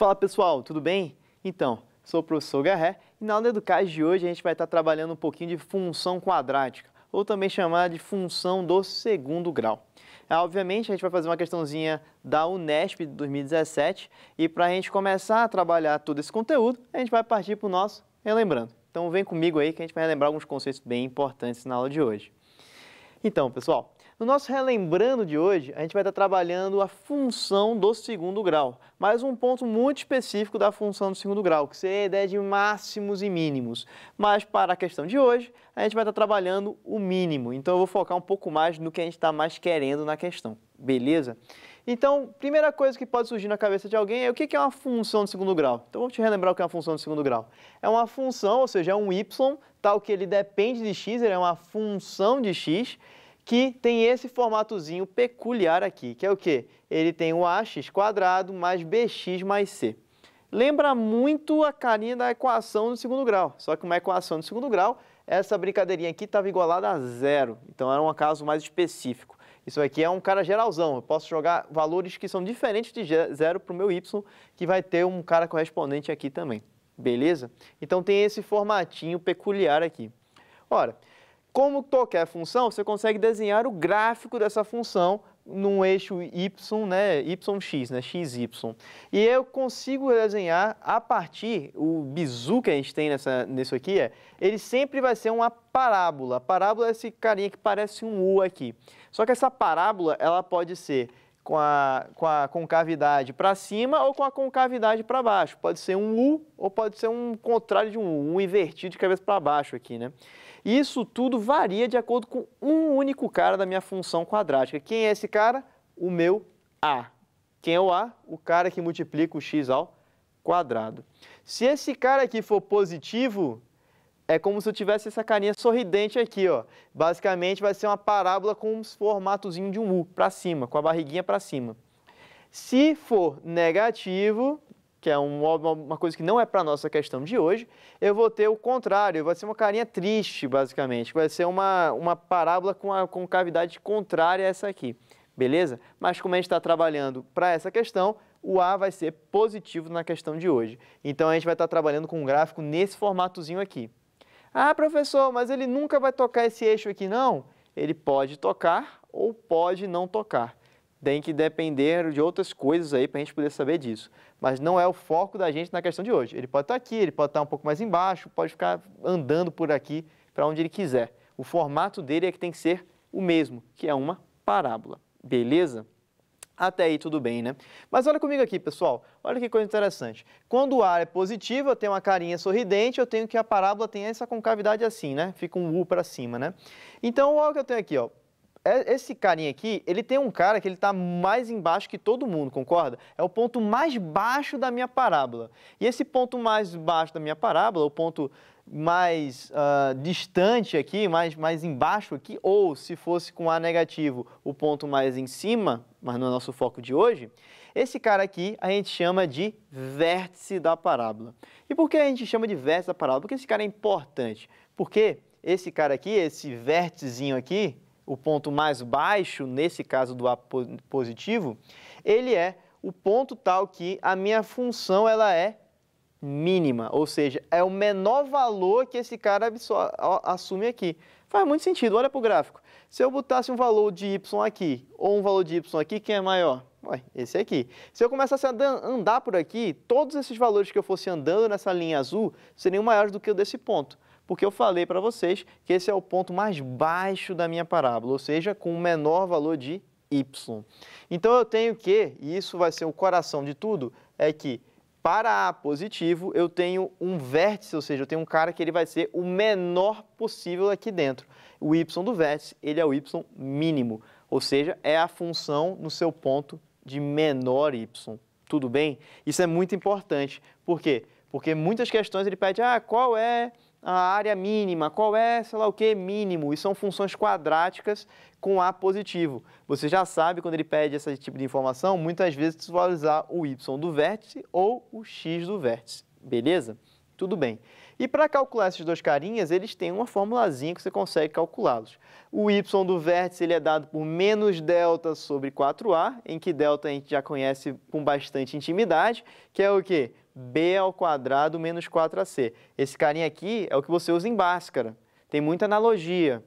Fala pessoal, tudo bem? Então, sou o professor Garré e na aula do Educais de hoje a gente vai estar trabalhando um pouquinho de função quadrática, ou também chamada de função do segundo grau. Obviamente a gente vai fazer uma questãozinha da Unesp de 2017 e para a gente começar a trabalhar todo esse conteúdo, a gente vai partir para o nosso Relembrando. Então vem comigo aí que a gente vai relembrar alguns conceitos bem importantes na aula de hoje. Então, pessoal, no nosso Relembrando de hoje, a gente vai estar trabalhando a função do segundo grau, mas um ponto muito específico da função do segundo grau, que seria a ideia de máximos e mínimos. Mas para a questão de hoje, a gente vai estar trabalhando o mínimo, então eu vou focar um pouco mais no que a gente está mais querendo na questão, beleza? Então, primeira coisa que pode surgir na cabeça de alguém é o que é uma função de segundo grau. Então, vou te relembrar o que é uma função de segundo grau. É uma função, ou seja, é um y, tal que ele depende de x, ele é uma função de x, que tem esse formatozinho peculiar aqui, que é o quê? Ele tem o ax² mais bx mais c. Lembra muito a carinha da equação do segundo grau, só que uma equação do segundo grau, essa brincadeirinha aqui estava igualada a zero, então era um caso mais específico. Isso aqui é um cara geralzão, eu posso jogar valores que são diferentes de zero para o meu y, que vai ter um cara correspondente aqui também, beleza? Então tem esse formatinho peculiar aqui. Ora, como qualquer função, você consegue desenhar o gráfico dessa função num eixo y, né, yx, né, xy. E eu consigo desenhar a partir, o bizu que a gente tem nisso aqui ele sempre vai ser uma parábola. A parábola é esse carinha que parece um U aqui. Só que essa parábola, ela pode ser com a concavidade para cima ou com a concavidade para baixo. Pode ser um U ou pode ser um contrário de um invertido de cabeça para baixo aqui, né? Isso tudo varia de acordo com um único cara da minha função quadrática. Quem é esse cara? O meu A. Quem é o A? O cara que multiplica o x ao quadrado. Se esse cara aqui for positivo, é como se eu tivesse essa carinha sorridente aqui, ó. Basicamente vai ser uma parábola com um formatozinho de um U para cima, com a barriguinha para cima. Se for negativo, que é uma coisa que não é para a nossa questão de hoje, eu vou ter o contrário, vai ser uma carinha triste, basicamente. Vai ser uma parábola com a concavidade contrária a essa aqui, beleza? Mas como a gente está trabalhando para essa questão, o A vai ser positivo na questão de hoje. Então, a gente vai estar trabalhando com um gráfico nesse formatozinho aqui. Ah, professor, mas ele nunca vai tocar esse eixo aqui, não? Ele pode tocar ou pode não tocar. Tem que depender de outras coisas aí para a gente poder saber disso. Mas não é o foco da gente na questão de hoje. Ele pode estar aqui, ele pode estar um pouco mais embaixo, pode ficar andando por aqui para onde ele quiser. O formato dele é que tem que ser o mesmo, que é uma parábola. Beleza? Até aí tudo bem, né? Mas olha comigo aqui, pessoal. Olha que coisa interessante. Quando o A é positivo, eu tenho uma carinha sorridente, eu tenho que a parábola tem essa concavidade assim, né? Fica um U para cima, né? Então, olha o que eu tenho aqui, ó. Esse carinha aqui, ele tem um cara que ele está mais embaixo que todo mundo, concorda? É o ponto mais baixo da minha parábola. E esse ponto mais baixo da minha parábola, o ponto mais distante aqui, mais embaixo aqui, ou se fosse com A negativo, o ponto mais em cima, mas no nosso foco de hoje, esse cara aqui a gente chama de vértice da parábola. E por que a gente chama de vértice da parábola? Porque esse cara é importante. Porque esse cara aqui, esse vérticezinho aqui, o ponto mais baixo, nesse caso do A positivo, ele é o ponto tal que a minha função ela é mínima, ou seja, é o menor valor que esse cara assume aqui. Faz muito sentido, olha para o gráfico. Se eu botasse um valor de y aqui ou um valor de y aqui, quem é maior? Ué, esse aqui. Se eu começasse a andar por aqui, todos esses valores que eu fosse andando nessa linha azul seriam maiores do que o desse ponto. Porque eu falei para vocês que esse é o ponto mais baixo da minha parábola, ou seja, com o menor valor de y. Então eu tenho que, e isso vai ser o coração de tudo, é que para A positivo eu tenho um vértice, ou seja, eu tenho um cara que ele vai ser o menor possível aqui dentro. O y do vértice, ele é o y mínimo, ou seja, é a função no seu ponto de menor y. Tudo bem? Isso é muito importante. Por quê? Porque muitas questões ele pede, qual é a área mínima, qual é, sei lá o que, mínimo, e são funções quadráticas com A positivo. Você já sabe, quando ele pede esse tipo de informação, muitas vezes você vai usar o y do vértice ou o x do vértice, beleza? Tudo bem. E para calcular esses dois carinhas, eles têm uma formulazinha que você consegue calculá-los. O y do vértice ele é dado por menos delta sobre 4a, em que delta a gente já conhece com bastante intimidade, que é o quê? B ao quadrado menos 4ac. Esse carinha aqui é o que você usa em Bhaskara. Tem muita analogia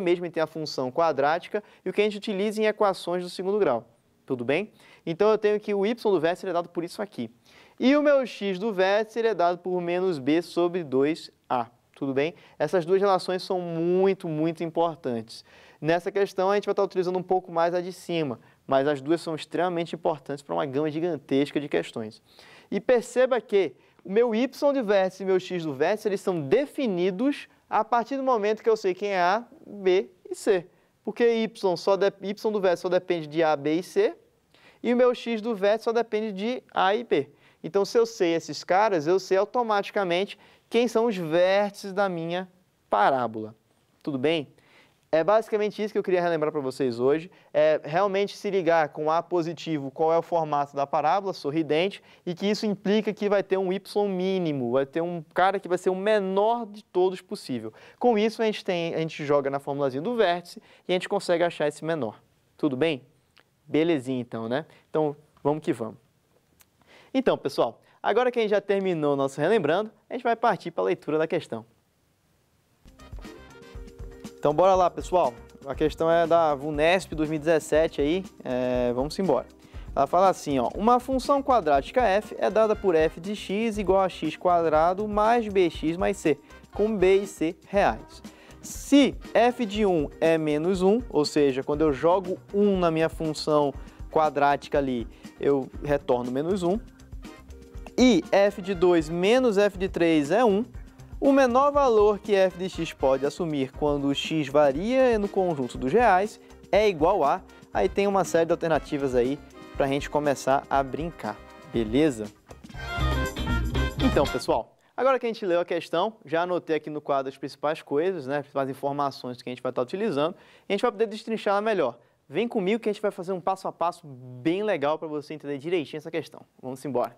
mesmo entre a função quadrática e o que a gente utiliza em equações do segundo grau. Tudo bem? Então eu tenho que o y do vértice ele é dado por isso aqui. E o meu x do vértice ele é dado por menos b sobre 2a. Tudo bem? Essas duas relações são muito importantes. Nessa questão, a gente vai estar utilizando um pouco mais a de cima, mas as duas são extremamente importantes para uma gama gigantesca de questões. E perceba que o meu y do vértice e o meu x do vértice eles são definidos a partir do momento que eu sei quem é A, B e C. Porque y do vértice só depende de A, B e C, e o meu x do vértice só depende de A e B. Então, se eu sei esses caras, eu sei automaticamente quem são os vértices da minha parábola. Tudo bem? É basicamente isso que eu queria relembrar para vocês hoje. É realmente se ligar com A positivo, qual é o formato da parábola sorridente, e que isso implica que vai ter um y mínimo, vai ter um cara que vai ser o menor de todos possível. Com isso, a gente joga na formulazinha do vértice e a gente consegue achar esse menor. Tudo bem? Belezinha, então, né? Então, vamos que vamos. Então, pessoal, agora que a gente já terminou o nosso relembrando, a gente vai partir para a leitura da questão. Então, bora lá, pessoal. A questão é da VUNESP 2017 aí, vamos embora. Ela fala assim, ó, uma função quadrática f é dada por f de x igual a x quadrado mais bx mais c, com b e c reais. Se f de 1 é menos 1, ou seja, quando eu jogo 1 na minha função quadrática ali, eu retorno menos 1, e f de 2 menos f de 3 é 1, o menor valor que f de x pode assumir quando o x varia no conjunto dos reais é igual a... Aí tem uma série de alternativas aí para a gente começar a brincar, beleza? Então, pessoal, agora que a gente leu a questão, já anotei aqui no quadro as principais coisas, né, as principais informações que a gente vai estar utilizando, e a gente vai poder destrinchá-la melhor. Vem comigo que a gente vai fazer um passo a passo bem legal para você entender direitinho essa questão. Vamos embora.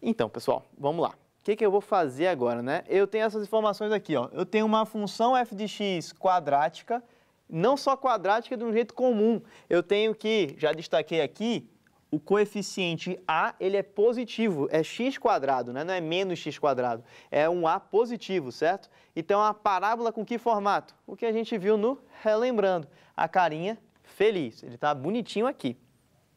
Então, pessoal, vamos lá. O que eu vou fazer agora, né? Eu tenho essas informações aqui, ó. Eu tenho uma função f de x quadrática, não só quadrática de um jeito comum. Eu tenho que, já destaquei aqui, o coeficiente a, ele é positivo, é x quadrado, né? Não é menos x quadrado, é um a positivo, certo? Então, a parábola com que formato? O que a gente viu no relembrando, a carinha feliz, ele está bonitinho aqui,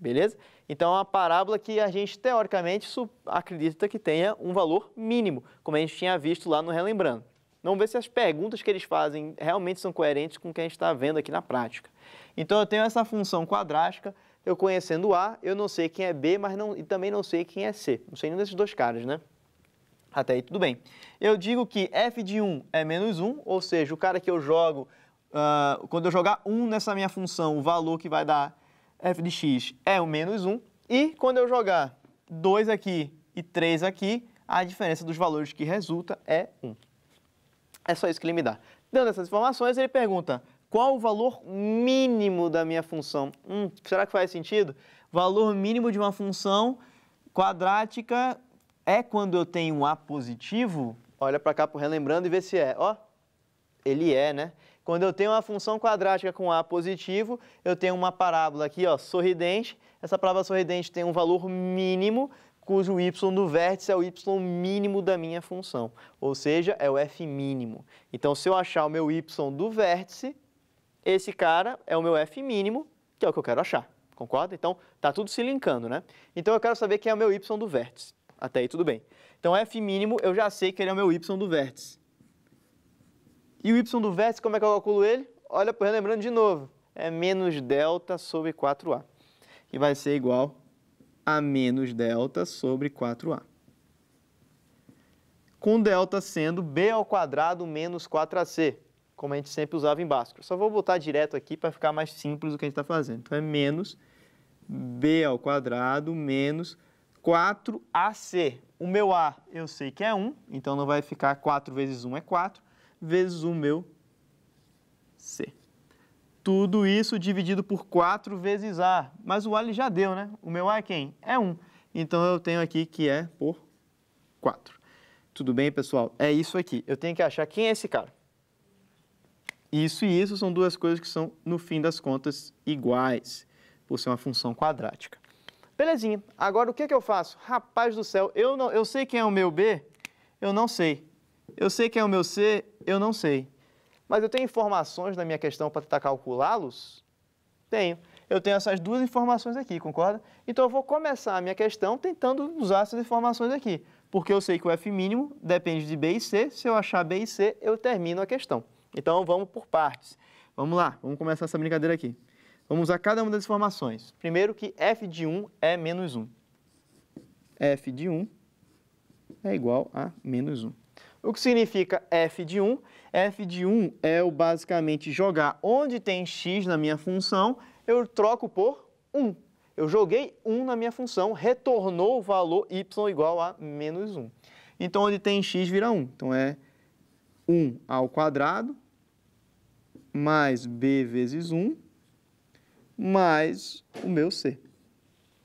beleza? Então, é uma parábola que a gente, teoricamente, acredita que tenha um valor mínimo, como a gente tinha visto lá no relembrando. Vamos ver se as perguntas que eles fazem realmente são coerentes com o que a gente está vendo aqui na prática. Então, eu tenho essa função quadrática, eu conhecendo A, eu não sei quem é B, mas e também não sei quem é C. Não sei nenhum desses dois caras, né? Até aí tudo bem. Eu digo que f de 1 é menos 1, ou seja, o cara que eu jogo, quando eu jogar 1 nessa minha função, o valor que vai dar f de x é o menos 1. E quando eu jogar 2 aqui e 3 aqui, a diferença dos valores que resulta é 1. É só isso que ele me dá. Dando essas informações, ele pergunta, qual o valor mínimo da minha função? Será que faz sentido? Valor mínimo de uma função quadrática é quando eu tenho um a positivo? Olha para cá, relembrando, e vê se é. Ó, ele é, né? Quando eu tenho uma função quadrática com a positivo, eu tenho uma parábola aqui, ó, sorridente. Essa parábola sorridente tem um valor mínimo, cujo y do vértice é o y mínimo da minha função, ou seja, é o f mínimo. Então, se eu achar o meu y do vértice, esse cara é o meu f mínimo, que é o que eu quero achar, concorda? Então, tá tudo se linkando, né? Então, eu quero saber quem é o meu y do vértice. Até aí, tudo bem. Então, f mínimo, eu já sei que ele é o meu y do vértice. E o y do vértice, como é que eu calculo ele? Olha, relembrando de novo, é menos delta sobre 4a, que vai ser igual a menos delta sobre 4a. Com delta sendo b ao quadrado menos 4ac, como a gente sempre usava em Bhaskara. Só vou botar direto aqui para ficar mais simples o que a gente está fazendo. Então, é menos b ao quadrado menos 4ac. O meu a eu sei que é 1, então não vai ficar 4 vezes 1 é 4, vezes o meu c. Tudo isso dividido por 4 vezes a. Mas o a ele já deu, né? O meu a é quem? É 1. Então, eu tenho aqui que é por 4. Tudo bem, pessoal? É isso aqui. Eu tenho que achar quem é esse cara. Isso e isso são duas coisas que são, no fim das contas, iguais, por ser uma função quadrática. Belezinha. Agora, o que eu faço? Rapaz do céu, eu sei quem é o meu B? Eu não sei. Eu sei quem é o meu C? Eu não sei. Mas eu tenho informações na minha questão para tentar calculá-los? Tenho. Eu tenho essas duas informações aqui, concorda? Então, eu vou começar a minha questão tentando usar essas informações aqui, porque eu sei que o F mínimo depende de B e C. Se eu achar B e C, eu termino a questão. Então, vamos por partes. Vamos lá, vamos começar essa brincadeira aqui. Vamos usar cada uma das informações. Primeiro que f de 1 é menos 1. F de 1 é igual a menos 1. O que significa f de 1? F de 1 é o basicamente jogar onde tem x na minha função, eu troco por 1. Eu joguei 1 na minha função, retornou o valor y igual a menos 1. Então, onde tem x vira 1. Então, é 1 ao quadrado mais b vezes 1 mais o meu c.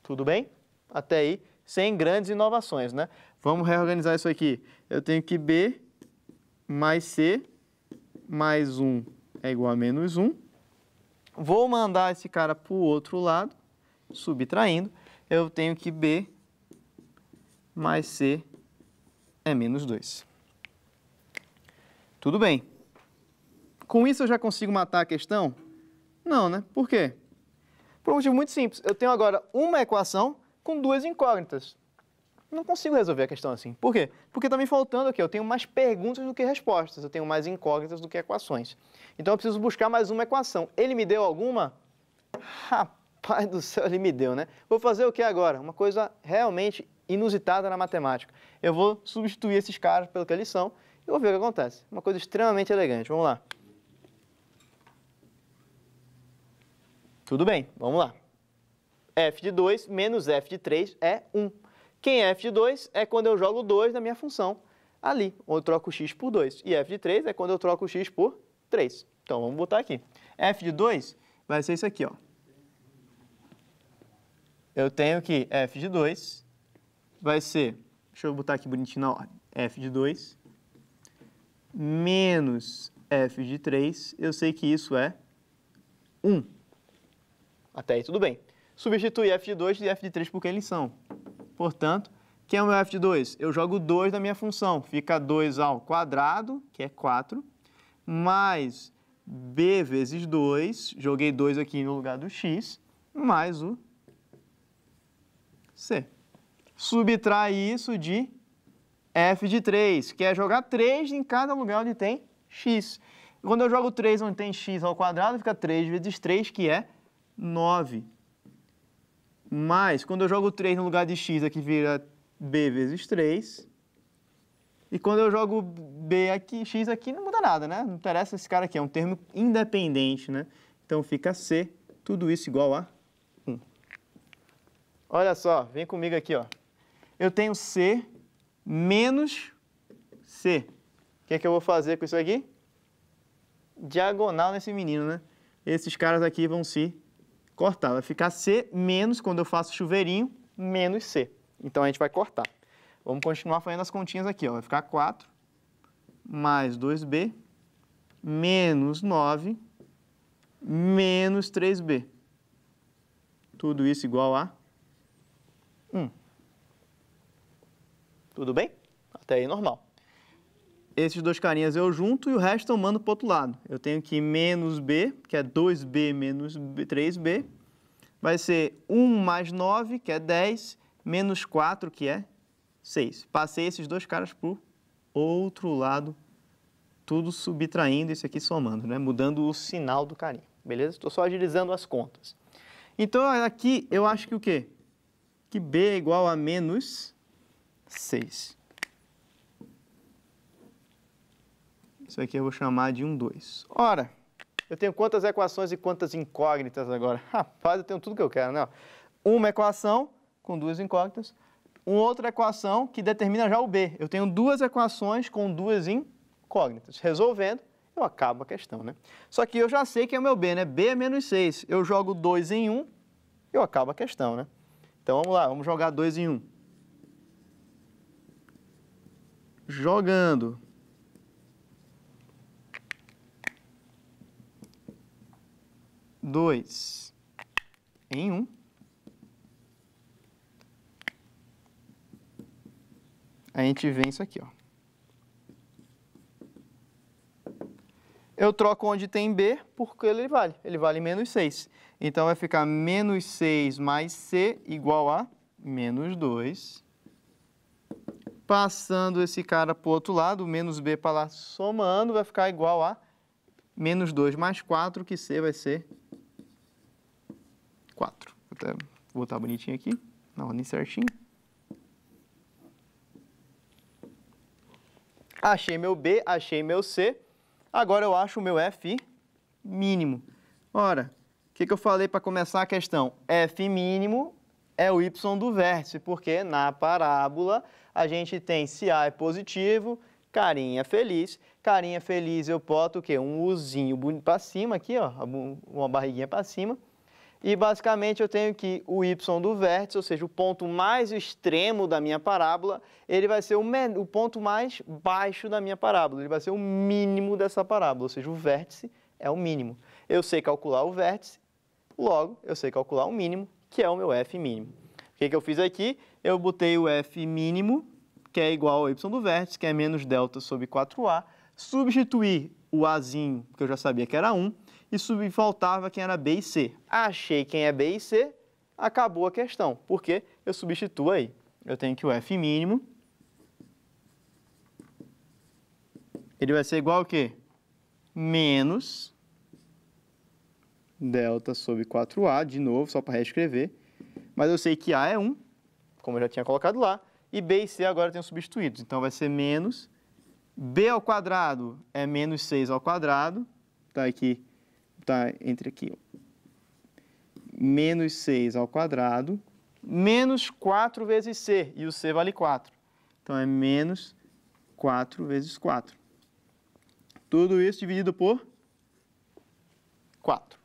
Tudo bem? Até aí, sem grandes inovações, né? Vamos reorganizar isso aqui. Eu tenho que b mais c mais 1 é igual a menos 1. Vou mandar esse cara para o outro lado, subtraindo. Eu tenho que b mais c é menos 2. Tudo bem. Com isso eu já consigo matar a questão? Não, né? Por quê? Por um motivo muito simples. Eu tenho agora uma equação com duas incógnitas. Não consigo resolver a questão assim. Por quê? Porque está me faltando aqui. Eu tenho mais perguntas do que respostas. Eu tenho mais incógnitas do que equações. Então eu preciso buscar mais uma equação. Ele me deu alguma? Rapaz do céu, ele me deu, né? Vou fazer o que agora? Uma coisa realmente inusitada na matemática. Eu vou substituir esses caras pelo que eles são e vou ver o que acontece. Uma coisa extremamente elegante. Vamos lá. Tudo bem, vamos lá. F de 2 menos F de 3 é 1. Quem é F de 2 é quando eu jogo 2 na minha função ali, onde eu troco x por 2. E F de 3 é quando eu troco x por 3. Então, vamos botar aqui. F de 2 vai ser isso aqui, ó. Eu tenho que F de 2 vai ser, deixa eu botar aqui bonitinho na ordem, F de 2 menos F de 3, eu sei que isso é 1. Até aí tudo bem. Substitui f de 2 e f de 3 por quem eles são. Portanto, quem é o meu f de 2? Eu jogo 2 na minha função. Fica 2 ao quadrado, que é 4, mais b vezes 2, joguei 2 aqui no lugar do x, mais o c. Subtrai isso de f de 3, que é jogar 3 em cada lugar onde tem x. Quando eu jogo 3 onde tem x ao quadrado, fica 3 vezes 3, que é 9. Mas, quando eu jogo 3 no lugar de x, aqui vira b vezes 3. E quando eu jogo b aqui, x aqui, não muda nada, né? Não interessa esse cara aqui, é um termo independente, né? Então, fica c, tudo isso igual a 1. Olha só, vem comigo aqui, ó. Eu tenho c menos c. O que é que eu vou fazer com isso aqui? Diagonal nesse menino, né? Esses caras aqui vão se cortar. Vai ficar C menos, quando eu faço chuveirinho, menos C. Então, a gente vai cortar. Vamos continuar fazendo as continhas aqui, ó. Vai ficar 4 mais 2B menos 9 menos 3B. Tudo isso igual a 1. Tudo bem? Até aí normal. Esses dois carinhas eu junto e o resto eu mando para o outro lado. Eu tenho que menos B, que é 2B menos 3B. Vai ser 1 mais 9, que é 10, menos 4, que é 6. Passei esses dois caras para o outro lado, tudo subtraindo, isso aqui somando, né? Mudando o sinal do carinha, beleza? Estou só agilizando as contas. Então, aqui eu acho que o quê? Que B é igual a menos 6. Isso aqui eu vou chamar de 1, 2. Ora, eu tenho quantas equações e quantas incógnitas agora? Rapaz, eu tenho tudo que eu quero, né? Uma equação com duas incógnitas, uma outra equação que determina já o B. Eu tenho duas equações com duas incógnitas. Resolvendo, eu acabo a questão, né? Só que eu já sei que é o meu B, né? B é menos 6. Eu jogo 2 em 1, eu acabo a questão, né? Então, vamos lá, vamos jogar 2 em 1. jogando. Dois em 1. A gente vê isso aqui, ó. Eu troco onde tem B, porque ele vale menos 6. Então, vai ficar menos 6 mais C igual a menos 2. Passando esse cara para o outro lado, menos B para lá, somando, vai ficar igual a menos 2 mais 4, que C vai ser 4. Vou até botar bonitinho aqui, na ordem certinho. Achei meu B, achei meu C. Agora eu acho o meu F mínimo. Ora, o que eu falei para começar a questão? F mínimo é o y do vértice, porque na parábola a gente tem se A é positivo, carinha feliz. Carinha feliz eu boto o quê? Um Uzinho para cima aqui, ó, uma barriguinha para cima. E basicamente eu tenho que o y do vértice, ou seja, o ponto mais extremo da minha parábola, ele vai ser o ponto mais baixo da minha parábola, ele vai ser o mínimo dessa parábola, ou seja, o vértice é o mínimo. Eu sei calcular o vértice, logo eu sei calcular o mínimo, que é o meu f mínimo. O que eu fiz aqui? Eu botei o f mínimo, que é igual ao y do vértice, que é menos delta sobre 4a, substituir o azinho, que eu já sabia que era 1, e faltava quem era B e C. Achei quem é B e C, acabou a questão, porque eu substituo aí. Eu tenho que o F mínimo, ele vai ser igual ao quê? Menos delta sobre 4A, de novo, só para reescrever. Mas eu sei que A é 1, como eu já tinha colocado lá, e B e C agora eu tenho substituídos. Então vai ser menos B ao quadrado é menos 6 ao quadrado, tá aqui. Tá entre aqui, ó. Menos 6 ao quadrado, menos 4 vezes C, e o C vale 4. Então, é menos 4 vezes 4. Tudo isso dividido por 4.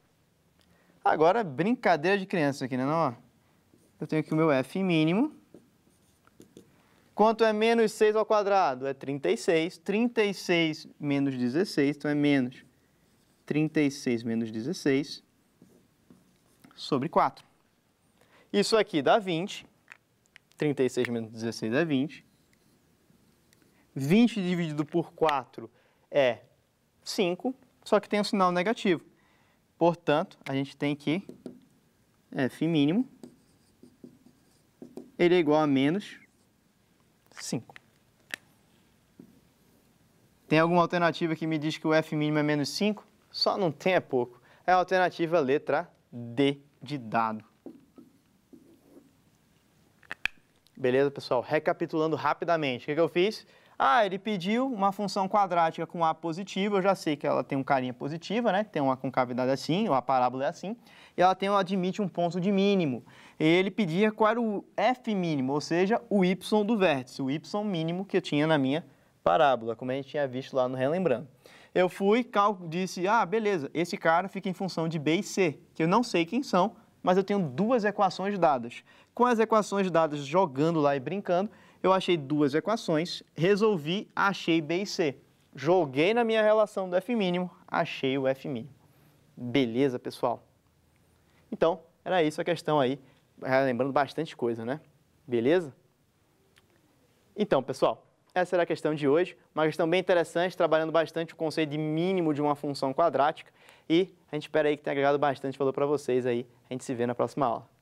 Agora, brincadeira de criança aqui, né? Não? Eu tenho aqui o meu F mínimo. Quanto é menos 6 ao quadrado? É 36. 36 menos 16, então é menos 36 menos 16 sobre 4. Isso aqui dá 20. 36 menos 16 é 20. 20 dividido por 4 é 5, só que tem um sinal negativo. Portanto, a gente tem que F mínimo, ele é igual a menos 5. Tem alguma alternativa que me diz que o F mínimo é menos 5? Só não tem é pouco. É a alternativa letra D de dado. Beleza, pessoal? Recapitulando rapidamente, o que eu fiz? Ele pediu uma função quadrática com A positiva, eu já sei que ela tem um carinha positiva, né? Tem uma concavidade assim, ou a parábola é assim, e ela admite um ponto de mínimo. E ele pedia qual era o F mínimo, ou seja, o y do vértice, o y mínimo que eu tinha na minha parábola, como a gente tinha visto lá no Relembrando. Eu fui, disse, beleza, esse cara fica em função de B e C, que eu não sei quem são, mas eu tenho duas equações dadas. Com as equações dadas jogando lá e brincando, eu achei duas equações, resolvi, achei B e C. Joguei na minha relação do F mínimo, achei o F mínimo. Beleza, pessoal? Então, era isso a questão aí, lembrando bastante coisa, né? Beleza? Então, pessoal, essa era a questão de hoje, uma questão bem interessante, trabalhando bastante o conceito de mínimo de uma função quadrática, e a gente espera aí que tenha agregado bastante valor para vocês aí. A gente se vê na próxima aula.